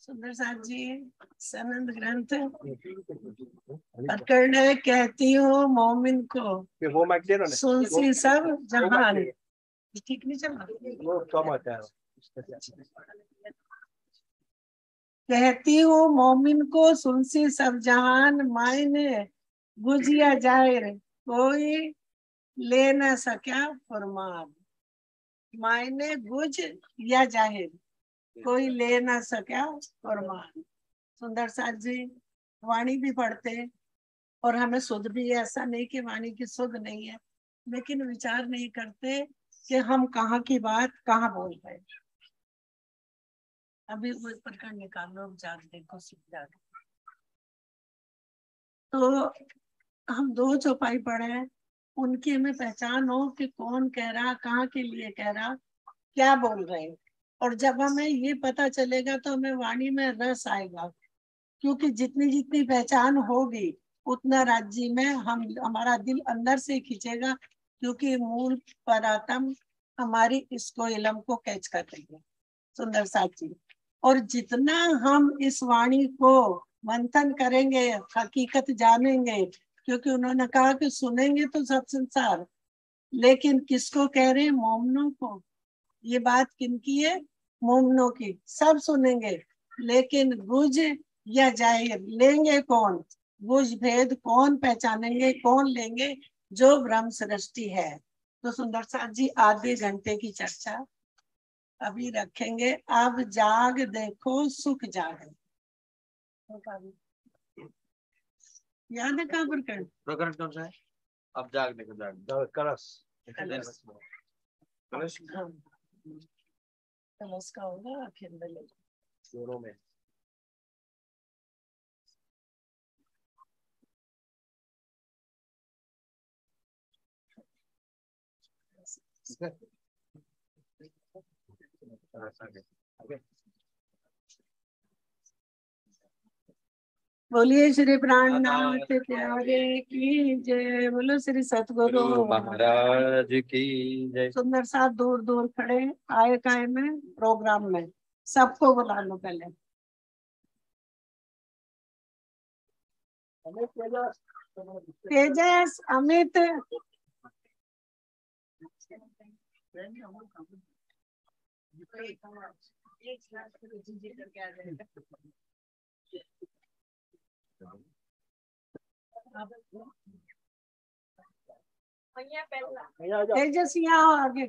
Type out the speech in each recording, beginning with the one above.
सुंदर साथ जी सनंद ग्रंथ प्रकरण है। कहती हूँ मोमिन को सुनसी सब जहान। ठीक नहीं चल रहा। कहती हूँ मोमिन को सुनसी सब जहान, मायने गुजिया जाहिर कोई ले न सका फरमान। मायने गुज या जाहिर कोई ले ना सका फरमान। सुंदर साथ जी वाणी भी पढ़ते और हमें शुद्ध भी है, ऐसा नहीं कि वाणी की शुद्ध नहीं है, लेकिन विचार नहीं करते कि हम कहाँ की बात कहाँ बोल रहे। अभी वो प्रकरण निकालो, विचार देखो, सीख जाओ। तो हम 2 चौपाई पढ़े हैं, उनकी हमें पहचान हो कि कौन कह रहा, कहाँ के लिए कह रहा, क्या बोल रहे हैं। और जब हमें ये पता चलेगा तो हमें वाणी में रस आएगा, क्योंकि जितनी जितनी पहचान होगी उतना राज्य में हमारा दिल अंदर से खींचेगा, क्योंकि मूल परातम हमारी इसको इलम को कैच कर रही है। सुंदर साथी, और जितना हम इस वाणी को मंथन करेंगे, हकीकत जानेंगे, क्योंकि उन्होंने कहा कि सुनेंगे तो सब संसार, लेकिन किसको कह रहे हैं? मोमनों को। ये बात किनकी है? मोमनों की। सब सुनेंगे, लेकिन गुज या जाहिर लेंगे कौन? गुज भेद कौन पहचानेंगे, कौन लेंगे? जो ब्रह्म सृष्टि है। तो सुंदर साथ जी आधे घंटे की चर्चा अभी रखेंगे। अब जाग देखो सुख जागे। याद है कहाँ प्रकरण? प्रकरण कौन सा है? अब जाग देखो जाग कलश कलश का होगा आखिर में दोनों में। बोलिए श्री प्राणनाथ प्यारे की जय। बोलो श्री सतगुरु महाराज की जय। सुंदर साथ दूर दूर खड़े आए काय में प्रोग्राम में, सबको बुला लो पहले। तेजस, अमित, तेजस यहाँ आओ आगे।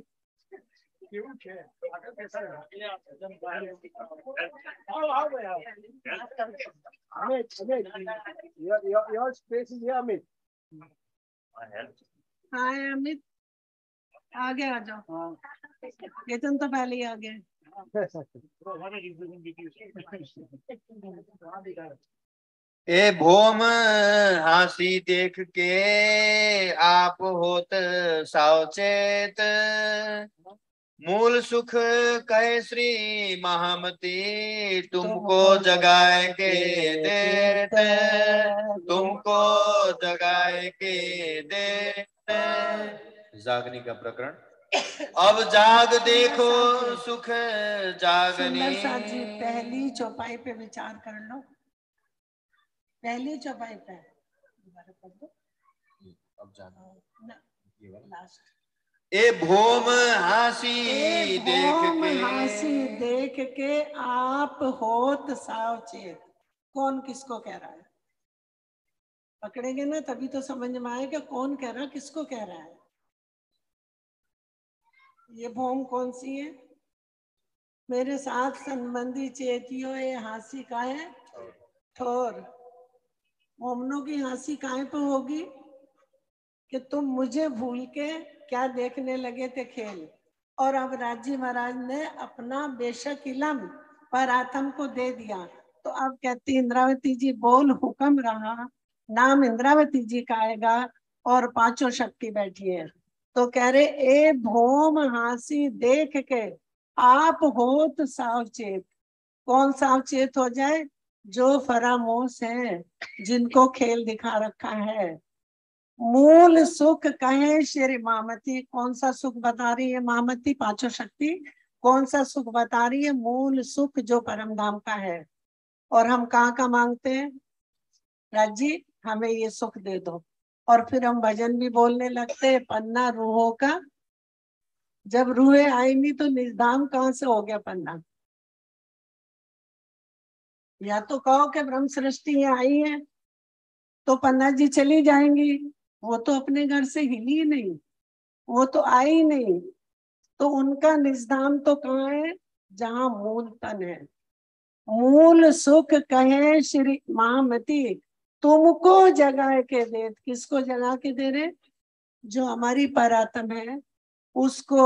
हाँ अमित आगे आ जाओ। ये तुम तो पहले ही आ गए। ए भोम हासी देख के आप होत सावचेत, मूल सुख कहे श्री महामती, तुमको जगाए के देत, तुमको जगाए के देत। जागने का प्रकरण। अब जाग देखो सुख जागनी। जी पहली चौपाई पे विचार कर लो। पहली चौपाई पे दोबारा पढ़ दो। अब जाना लास्ट। ए भोम हासी देख के आप होत सावचेत। कौन किसको कह रहा है? पकड़ेंगे ना तभी तो समझ में आएगा कौन कह रहा है, किसको कह रहा है। ये भोम कौन सी है? मेरे साथ संबंधी चेतियो, ये हासी का है ठोर। मोमनों की हंसी काहे पे होगी कि तुम मुझे भूल के क्या देखने लगे थे खेल। और अब राजी महाराज ने अपना बेशक इलम पर आत्म को दे दिया। तो अब कहती इंद्रावती जी बोल हुक्म रहा, नाम इंद्रावती जी का आएगा और 5 शक्ति बैठी है। तो कह रहे ए भोम हासी देख के आप होत सावचेत। कौन सावचेत हो जाए? जो फरामोश है, जिनको खेल दिखा रखा है। मूल सुख कहे श्री मामती, कौन सा सुख बता रही है मामती पांचों शक्ति? कौन सा सुख बता रही है? मूल सुख जो परम धाम का है। और हम कहाँ का मांगते हैं? राज जी हमें ये सुख दे दो। और फिर हम भजन भी बोलने लगते हैं, पन्ना रूहों का। जब रूहें आई नहीं तो निधाम कहाँ से हो गया पन्ना? या तो कहो कि ब्रह्म सृष्टि यहाँ आई है तो पन्ना जी चली जाएंगी, वो तो अपने घर से हिली ही नहीं, वो तो आई ही नहीं। तो उनका निजधाम तो कहाँ है? जहाँ मूल तन है। मूल सुख कहे श्री महामती, तुमको जगा के दे। किसको जगा के दे रहे? जो हमारी परात्म है उसको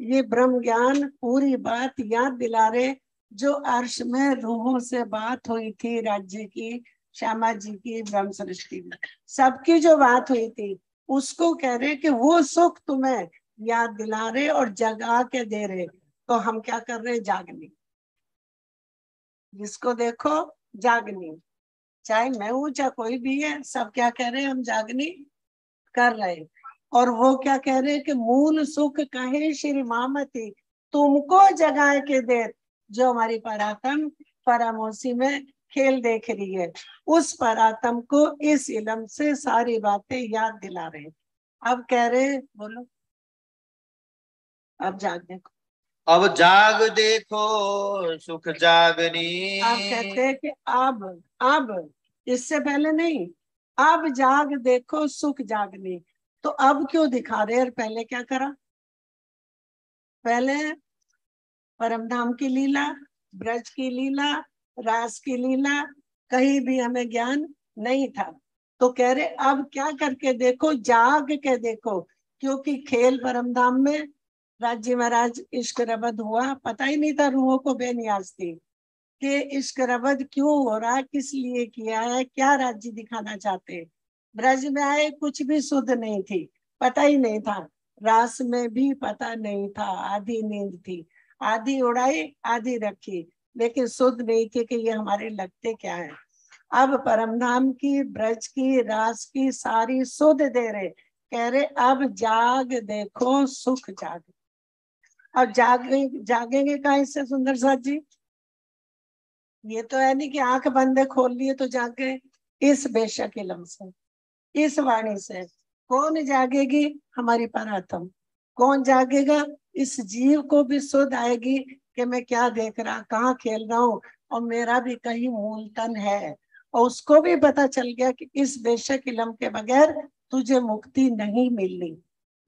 ये ब्रह्म ज्ञान पूरी बात याद दिला रहे। जो अर्श में रूहों से बात हुई थी, राज्य की, श्यामा जी की, ब्रह्म सृष्टि में सबकी जो बात हुई थी, उसको कह रहे कि वो सुख तुम्हें याद दिला रहे और जगा के दे रहे। तो हम क्या कर रहे? जागनी। जिसको देखो जागनी, चाहे मैं हूं चाहे कोई भी है, सब क्या कह रहे हैं? हम जागनी कर रहे। और वो क्या कह रहे हैं कि मूल सुख कहे श्री मामती, तुमको जगाए के दे। जो हमारी परात्म परामोशी में खेल देख रही है, उस परात्म को इस इल्म से सारी बातें याद दिला रहे। अब कह रहे, बोलो अब जाग देखो। अब जाग देखो सुख जागनी। आप कहते हैं कि अब इससे पहले नहीं, अब जाग देखो सुख जागनी। तो अब क्यों दिखा रहे? और पहले क्या करा? पहले परमधाम की लीला, ब्रज की लीला, रास की लीला, कहीं भी हमें ज्ञान नहीं था। तो कह रहे अब क्या करके देखो, जाग के देखो। क्योंकि खेल परमधाम में राज्य महाराज इश्क रबद हुआ, पता ही नहीं था रूहों को बेनियाज थी कि इश्क रबद क्यों हो रहा है, किस लिए किया है, क्या राज्य दिखाना चाहते। ब्रज में आए कुछ भी शुद्ध नहीं थी, पता ही नहीं था। रास में भी पता नहीं था, आधी नींद थी, आधी उड़ाई आधी रखी, लेकिन शुद्ध नहीं थी कि ये हमारे लगते क्या है। अब परमधाम की, ब्रज की, रास की सारी शुद्ध दे रहे। कह रहे अब जाग देखो सुख जाग। अब जागेंगे कहाँ इससे सुंदर साथ जी? ये तो है नहीं कि आंख बंदे खोल लिए तो जाग गए। इस बेशक इल्म से, इस वाणी से कौन जागेगी? हमारी परात्म। कौन जागेगा? इस जीव को भी सुध आएगी कि मैं क्या देख रहा, कहाँ खेल रहा हूँ, और मेरा भी कहीं मूल तन है। और उसको भी पता चल गया कि इस बेशक इल्म के बगैर तुझे मुक्ति नहीं मिलनी।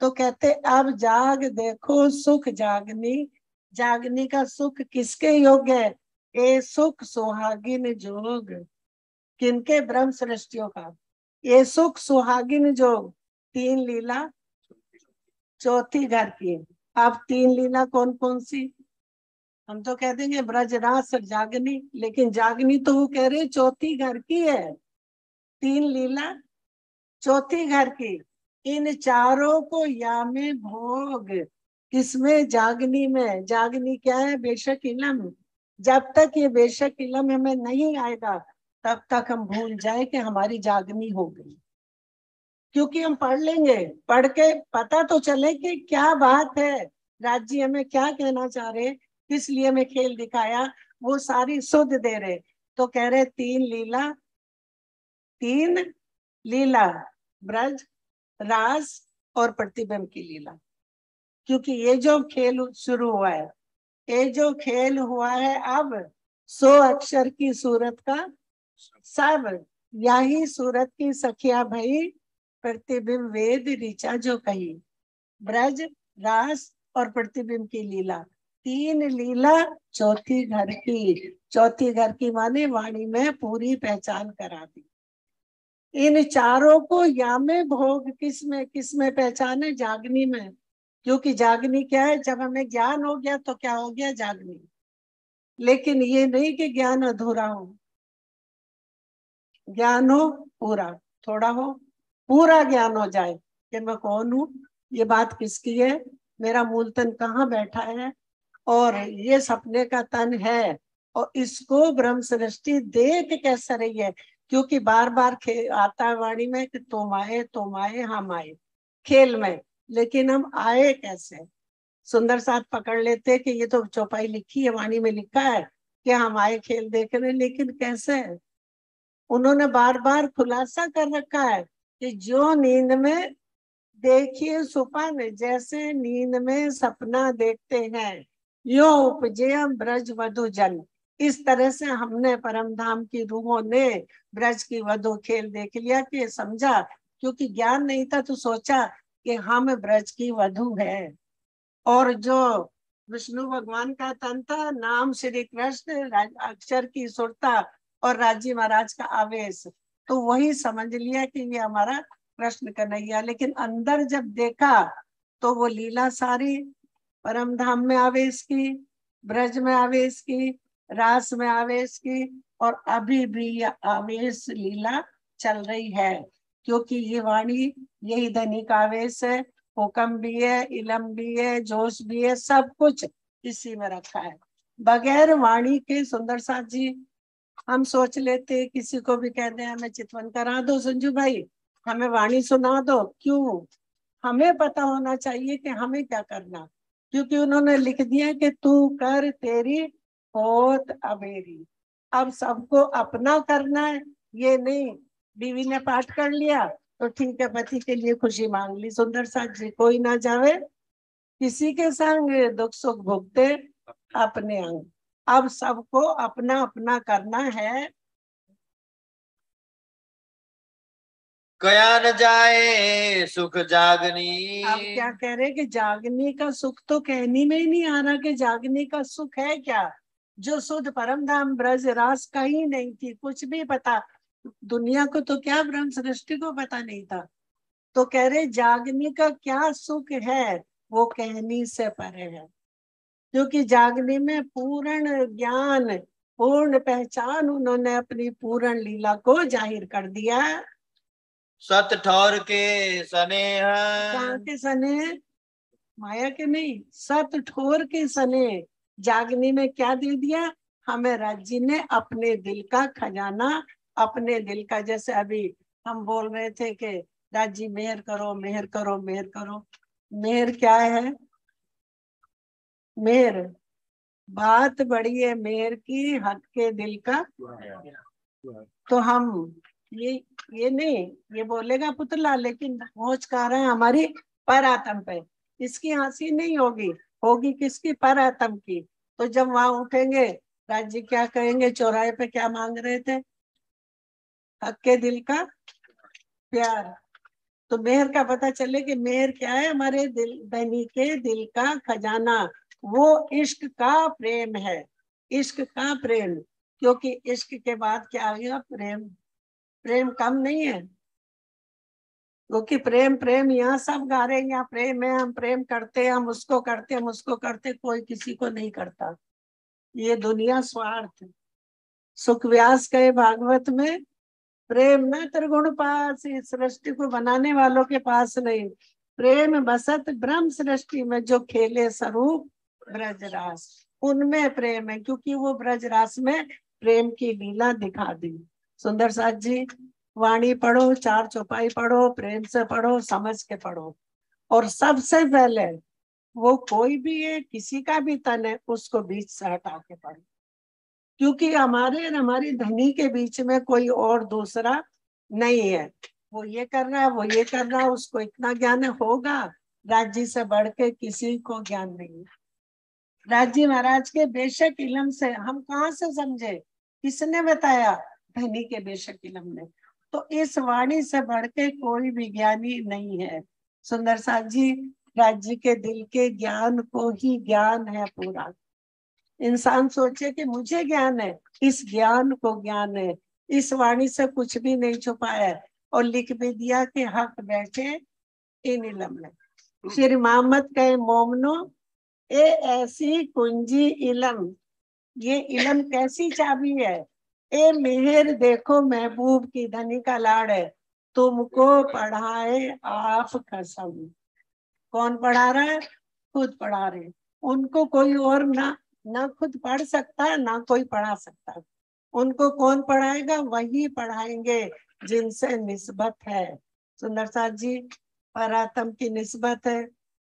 तो कहते अब जाग देखो सुख जागनी। जागनी का सुख किसके योग्य है? ए सुख सुहागिन जोग। किनके? ब्रह्म सृष्टियों का। ये सुख सुहागिन जोग, तीन लीला चौथी घर की। अब तीन लीला कौन कौन सी? हम तो कह देंगे ब्रजरास जागनी, लेकिन जागनी तो वो कह रहे चौथी घर की है। तीन लीला चौथी घर की। इन चारों को या में भोग। किसमें? जागनी में। जागनी क्या है? बेशक इलम। जब तक ये बेशक इलम हमें नहीं आएगा तब तक हम भूल जाए कि हमारी जागनी हो गई। क्योंकि हम पढ़ लेंगे, पढ़ के पता तो चले कि क्या बात है, राज्य हमें क्या कहना चाह रहे, किस लिए हमें खेल दिखाया, वो सारी सुध दे रहे। तो कह रहे तीन लीला, तीन लीला ब्रज, रास और प्रतिबिंब की लीला। क्योंकि ये जो खेल शुरू हुआ है, ये जो खेल हुआ है, अब 100 अक्षर की सूरत का सब यही सूरत की सखिया भई, प्रतिबिंब वेद ऋचा जो कही। ब्रज, रास और प्रतिबिंब की लीला, तीन लीला चौथी घर की। चौथी घर की माने वाणी में पूरी पहचान करा दी। इन चारों को या में भोग, किसमें पहचान है? जागनी में। क्योंकि जागनी क्या है? जब हमें ज्ञान हो गया तो क्या हो गया? जागनी। लेकिन ये नहीं कि ज्ञान अधूरा हो, ज्ञान हो पूरा, थोड़ा हो, पूरा ज्ञान हो जाए कि मैं कौन हूँ, ये बात किसकी है, मेरा मूल तन कहाँ बैठा है, और ये सपने का तन है, और इसको ब्रह्म सृष्टि देख कैसे रही है, क्योंकि बार बार आता है वाणी में कि तुम आए हम आए खेल में, लेकिन हम आए कैसे। सुंदर साथ पकड़ लेते कि ये तो चौपाई लिखी है, वाणी में लिखा है कि हम आए खेल देखने, लेकिन कैसे। उन्होंने बार बार खुलासा कर रखा है कि जो नींद में देखिए सुपन, जैसे नींद में सपना देखते हैं, यो उपजे ब्रज वधु जन। इस तरह से हमने परम धाम की रूहों ने ब्रज की वधु खेल देख लिया कि समझा, क्योंकि ज्ञान नहीं था तो सोचा कि हम ब्रज की वधु है। और जो विष्णु भगवान का तन था, नाम श्री कृष्ण, अक्षर की सुरता और राजी महाराज का आवेश, तो वही समझ लिया कि ये हमारा कृष्ण कन्हैया। लेकिन अंदर जब देखा तो वो लीला सारी परम धाम में आवेश की, ब्रज में आवेश की, रास में आवेश की, और अभी भी आवेश लीला चल रही है, क्योंकि ये वाणी यही धनी का आवेश है। हुक्म भी है, इलम भी है, जोश भी है, सब कुछ इसी में रखा है। बगैर वाणी के सुंदर साथ जी हम सोच लेते, किसी को भी कह दे हमें चितवन करा दो संजू भाई, हमें वाणी सुना दो, क्यों? हमें पता होना चाहिए कि हमें क्या करना, क्योंकि उन्होंने लिख दिया कि तू कर तेरी होत अबेरी। अब सबको अपना करना है, ये नहीं बीवी ने पाठ कर लिया तो ठीक है, पति के लिए खुशी मांग ली। सुंदर साथ जी कोई ना जावे किसी के संग, दुख सुख भुगते अपने अंग। अब सबको अपना अपना करना है। कया न जाए सुख जागनी। अब क्या कह रहे कि जागने का सुख तो कहने में ही नहीं आ रहा कि जागने का सुख है क्या। जो शुद्ध परम धाम ब्रज रास कहीं नहीं थी, कुछ भी पता दुनिया को तो क्या ब्रह्म सृष्टि को पता नहीं था, तो कह रहे जागने का क्या सुख है, वो कहनी से परे है। क्योंकि जागने में पूर्ण ज्ञान, पूर्ण पहचान, उन्होंने अपनी पूर्ण लीला को जाहिर कर दिया। सत ठौर के स्नेह। कहाँ के सने? माया के नहीं, सत ठोर के सने। जागने में क्या दे दिया हमें राज जी ने? अपने दिल का खजाना, अपने दिल का। जैसे अभी हम बोल रहे थे कि राज जी मेहर करो, मेहर करो, मेहर करो। मेहर क्या है? मेहर बात बड़ी है, मेहर की हक के दिल का। तो हम ये नहीं, ये बोलेगा पुतला, लेकिन पहुंच कर रहे हैं हमारी पर आत्म पे। इसकी हंसी नहीं होगी, होगी किसकी? पर आत्म की। तो जब वहां उठेंगे राज जी क्या कहेंगे? चौराहे पे क्या मांग रहे थे? हक के दिल का प्यार। तो मेहर का पता चले कि मेहर क्या है? हमारे दिल, धनी के दिल का खजाना, वो इश्क का प्रेम है, इश्क का प्रेम। क्योंकि इश्क के बाद क्या आ गया? प्रेम। प्रेम कम नहीं है, क्योंकि प्रेम प्रेम यहाँ सब गा रहे हैं, यहाँ प्रेम है, हम प्रेम करते हैं, हम उसको करते, हम उसको करते, कोई किसी को नहीं करता। ये दुनिया स्वार्थ। सुख व्यास कहे भागवत में, प्रेम न त्रिगुण पास, इस सृष्टि को बनाने वालों के पास नहीं, प्रेम बसत ब्रह्म सृष्टि में जो खेले स्वरूप ब्रजरास, उनमें प्रेम है। क्योंकि वो ब्रजरास में प्रेम की लीला दिखा दी। सुंदर साथ जी वाणी पढ़ो, चार चौपाई पढ़ो, प्रेम से पढ़ो, समझ के पढ़ो। और सबसे पहले वो कोई भी है, किसी का भी तन है, उसको बीच से हटा के पढ़ो। क्योंकि हमारे और हमारी धनी के बीच में कोई और दूसरा नहीं है। वो ये कर रहा है, वो ये कर रहा है, उसको इतना ज्ञान होगा, राज्य से बढ़ के किसी को ज्ञान नहीं। राज्य महाराज के बेशक इलम से हम कहाँ से समझे? किसने बताया? धनी के बेशक इलम ने। तो इस वाणी से बढ़ के कोई भी ज्ञानी नहीं है। सुंदर साथ जी राज्य के दिल के ज्ञान को ही ज्ञान है पूरा। इंसान सोचे कि मुझे ज्ञान है, इस ज्ञान को ज्ञान है। इस वाणी से कुछ भी नहीं छुपाया है। और लिख भी दिया कि हक बैठे इन इलम में। श्री मोहम्मद कहे मोमनो ए ऐसी कुंजी इलम, ये इलम कैसी चाबी है? ए मेहर देखो महबूब की, धनी का लाड़ है, तुमको पढ़ाए आप कसम। कौन पढ़ा रहा है? खुद पढ़ा रहे, उनको कोई और ना ना खुद पढ़ सकता है ना कोई पढ़ा सकता है। उनको कौन पढ़ाएगा? वही पढ़ाएंगे जिनसे निस्बत है। सुंदर साथ जी, परातम की निस्बत है,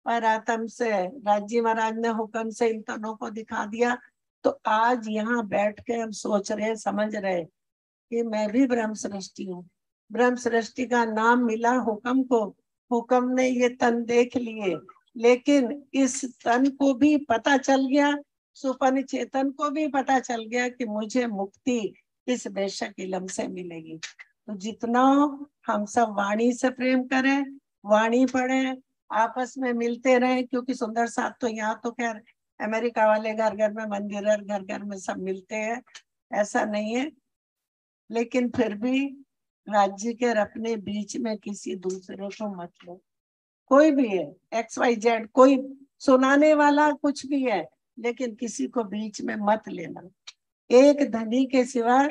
परातम से राजी महाराज ने हुक्म से इन तनों को दिखा दिया। तो आज यहाँ बैठ के हम सोच रहे, समझ रहे कि मैं भी ब्रह्म सृष्टि हूँ। ब्रह्म सृष्टि का नाम मिला हुक्म को, हुक्म ने ये तन देख लिए, लेकिन इस तन को भी पता चल गया, सुपन चेतन को भी पता चल गया कि मुझे मुक्ति इस बेशक इलम से मिलेगी। तो जितना हम सब वाणी से प्रेम करें, वाणी पढ़ें, आपस में मिलते रहें, क्योंकि सुंदर साथ तो यहाँ तो खैर अमेरिका वाले घर घर में मंदिर है, घर घर में सब मिलते हैं, ऐसा नहीं है, लेकिन फिर भी राज्य के अपने बीच में किसी दूसरे को मत लो। कोई भी है, XYZ, कोई सुनाने वाला कुछ भी है, लेकिन किसी को बीच में मत लेना। एक धनी के सिवा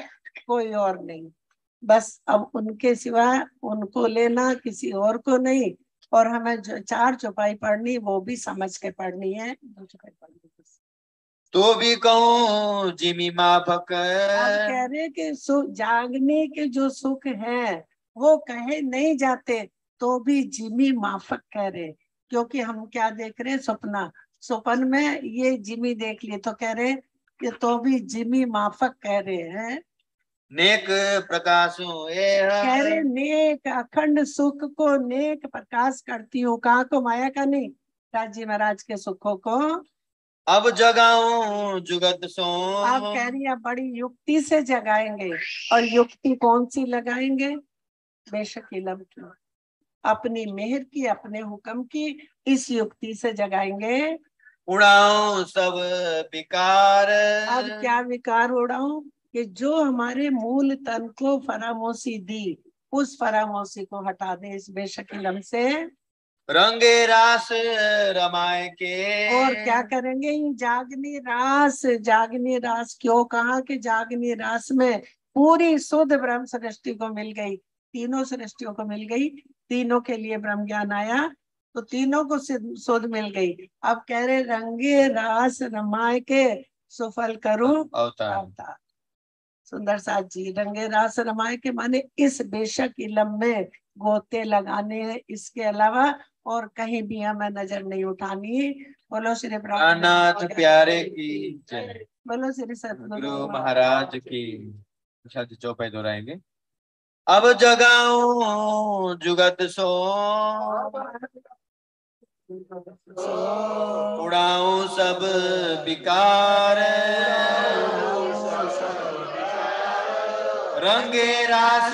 कोई और नहीं, बस अब उनके सिवा उनको लेना, किसी और को नहीं। और हमें जो 4 चौपाई पढ़नी, वो भी समझ के पढ़नी है, 2 चौपाई पढ़नी है। तो भी कहूँ जिमी माफक। अब कह रहे कि जागने के जो सुख है वो कहे नहीं जाते, तो भी जिमी माफक कह रहे, क्योंकि हम क्या देख रहे हैं? सपना, सपन में ये जिमी देख लिए, तो कह रहे कि तो भी जिमी माफक कह रहे हैं। नेक प्रकाशु कह रहे नेक अखंड सुख को नेक प्रकाश करती हूँ। कहाँ को? माया का नहीं, राजी महाराज के सुखों को अब जगाऊं जुगत सो। आप कह रही है बड़ी युक्ति से जगाएंगे, और युक्ति कौन सी लगाएंगे? बेशक इलम की, अपनी मेहर की, अपने हुक्म की, इस युक्ति से जगाएंगे। उड़ाऊं सब विकार। अब क्या विकार उड़ाऊं? कि जो हमारे मूल तन को फरामोशी दी, उस फरामोशी को हटा दे इस बेशक इलम से। रंगे रास रमाए के। और क्या करेंगे? जागनी रास, जागनी रास क्यों कहा? कि जागनी रास में पूरी शुद्ध ब्रह्म सृष्टि को मिल गई, तीनों सृष्टियों को मिल गई, तीनों के लिए ब्रह्म ज्ञान आया, तो तीनों को शुद्ध मिल गई। अब कह रहे रंगे रास रमाए के सुफल करूं अवतार। सुंदर साथ जी, रंगे रास रमाए के माने इस बेशक इलम में गोते लगाने हैं, इसके अलावा और कहीं भी हमें नजर नहीं उठानी। बोलो श्री प्राणनाथ प्यारे की जय। बोलो श्री सतगुरु गुरु महाराज की। शादी चौपाई दोहराएंगे। अब जगाऊं जुगत सो। उड़ाऊं सब विकार। रंगे रास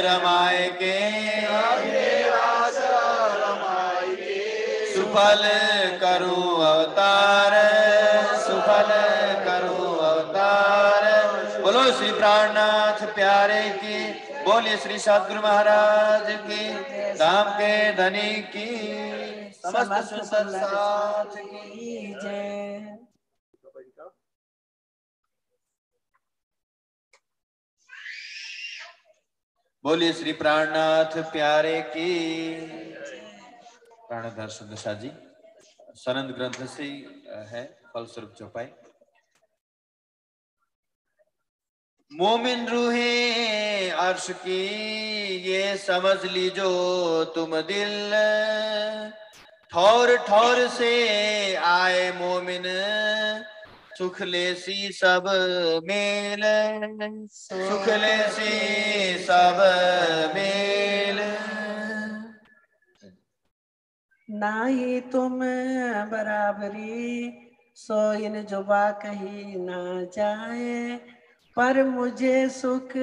रमाए के। सुफल करूं अवतार। सुफल करूं अवतार। बोलो श्री प्राणनाथ प्यारे की। बोलिए श्री सतगुरु महाराज की। धाम के धनी की। समस्त सुंदर साथ की जय। बोलिए श्री प्राणनाथ प्यारे की। प्राणधर सुदशा जी सनंद ग्रंथ से है फलस्वरूप चौपाई। मोमिन रूहे अर्श की ये समझ लीजो तुम दिल। ठौर ठौर से आए मोमिन सुख लेसी सब मेल। सुख लेसी सब मेल। नाही तुम बराबरी सो इन जुबा कही ना जाए, पर मुझे सुख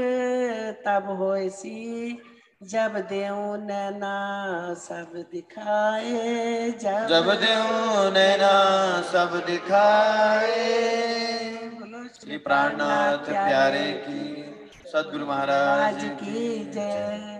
तब होएसी जब देऊं नैना सब दिखाए। जब देऊं नैना सब दिखाए। श्री प्राणनाथ प्यारे की। सद्गुरु महाराज की जय।